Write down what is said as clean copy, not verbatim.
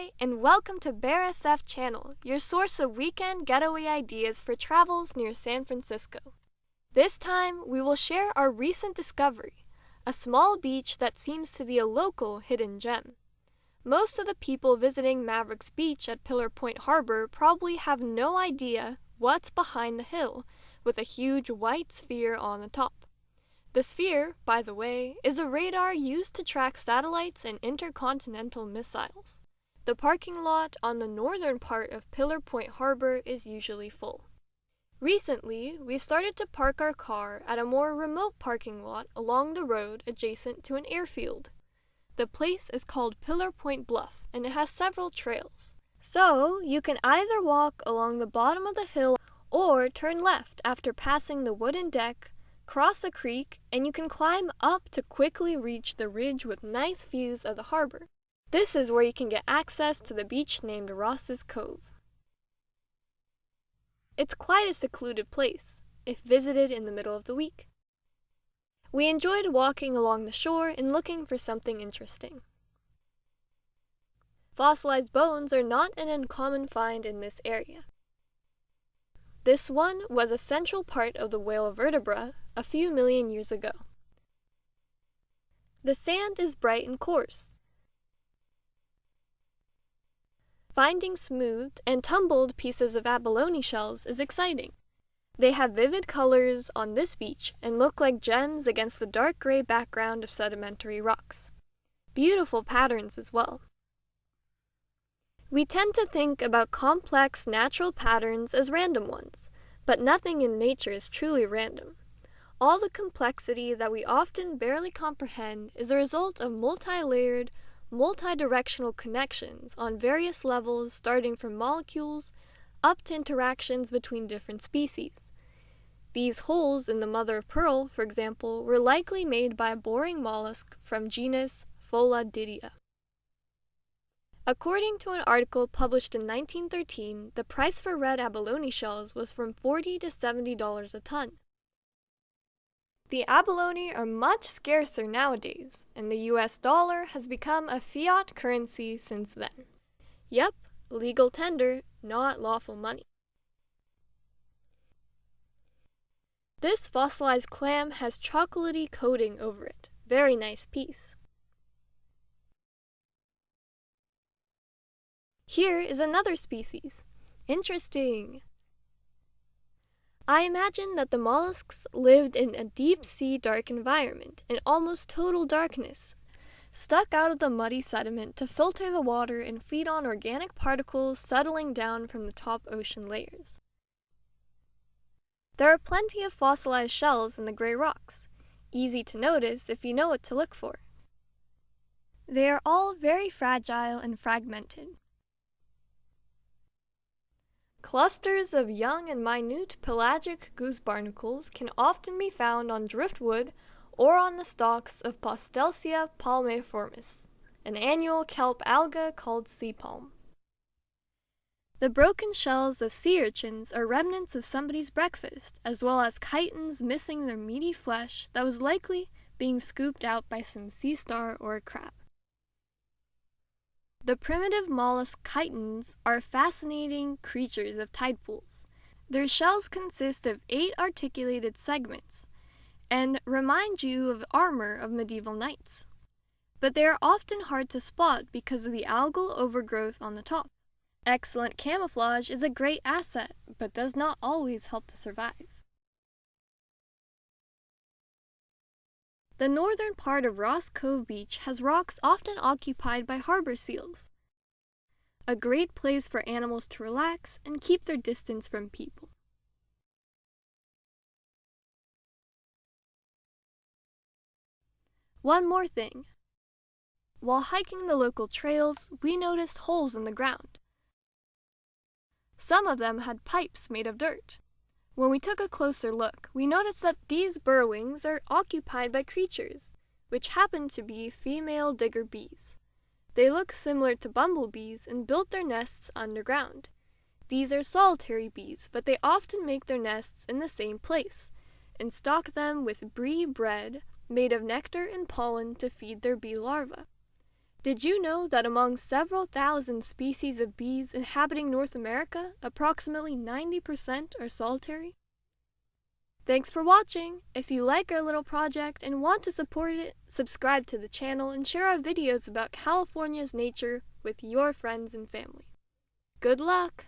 Hi, and welcome to Bear SF Channel, your source of weekend getaway ideas for travels near San Francisco. This time, we will share our recent discovery, a small beach that seems to be a local hidden gem. Most of the people visiting Mavericks Beach at Pillar Point Harbor probably have no idea what's behind the hill, with a huge white sphere on the top. The sphere, by the way, is a radar used to track satellites and intercontinental missiles. The parking lot on the northern part of Pillar Point Harbor is usually full. Recently, we started to park our car at a more remote parking lot along the road adjacent to an airfield. The place is called Pillar Point Bluff, and it has several trails. So, you can either walk along the bottom of the hill or turn left after passing the wooden deck, cross a creek, and you can climb up to quickly reach the ridge with nice views of the harbor. This is where you can get access to the beach named Ross Cove. It's quite a secluded place, if visited in the middle of the week. We enjoyed walking along the shore and looking for something interesting. Fossilized bones are not an uncommon find in this area. This one was a central part of the whale vertebra a few million years ago. The sand is bright and coarse. Finding smoothed and tumbled pieces of abalone shells is exciting. They have vivid colors on this beach and look like gems against the dark gray background of sedimentary rocks. Beautiful patterns as well. We tend to think about complex natural patterns as random ones, but nothing in nature is truly random. All the complexity that we often barely comprehend is a result of multi-layered, multi-directional connections on various levels, starting from molecules up to interactions between different species. These holes in the mother of pearl, for example, were likely made by a boring mollusk from genus Pholididea. According to an article published in 1913, the price for red abalone shells was from $40 to $70 a ton. The abalone are much scarcer nowadays, and the US dollar has become a fiat currency since then. Yep, legal tender, not lawful money. This fossilized clam has chocolatey coating over it. Very nice piece. Here is another species. Interesting. I imagine that the mollusks lived in a deep-sea dark environment, in almost total darkness, stuck out of the muddy sediment to filter the water and feed on organic particles settling down from the top ocean layers. There are plenty of fossilized shells in the gray rocks, easy to notice if you know what to look for. They are all very fragile and fragmented. Clusters of young and minute pelagic goose barnacles can often be found on driftwood or on the stalks of Postelsia palmeiformis, an annual kelp alga called sea palm. The broken shells of sea urchins are remnants of somebody's breakfast, as well as chitons missing their meaty flesh that was likely being scooped out by some sea star or a crab. The primitive mollusk chitons are fascinating creatures of tidepools. Their shells consist of 8 articulated segments and remind you of armor of medieval knights. But they are often hard to spot because of the algal overgrowth on the top. Excellent camouflage is a great asset, but does not always help to survive. The northern part of Ross Cove Beach has rocks often occupied by harbor seals, a great place for animals to relax and keep their distance from people. One more thing. While hiking the local trails, we noticed holes in the ground. Some of them had pipes made of dirt. When we took a closer look, we noticed that these burrowings are occupied by creatures, which happen to be female digger bees. They look similar to bumblebees and build their nests underground. These are solitary bees, but they often make their nests in the same place, and stock them with bee bread made of nectar and pollen to feed their bee larvae. Did you know that among several thousand species of bees inhabiting North America, approximately 90% are solitary? Thanks for watching! If you like our little project and want to support it, subscribe to the channel and share our videos about California's nature with your friends and family. Good luck!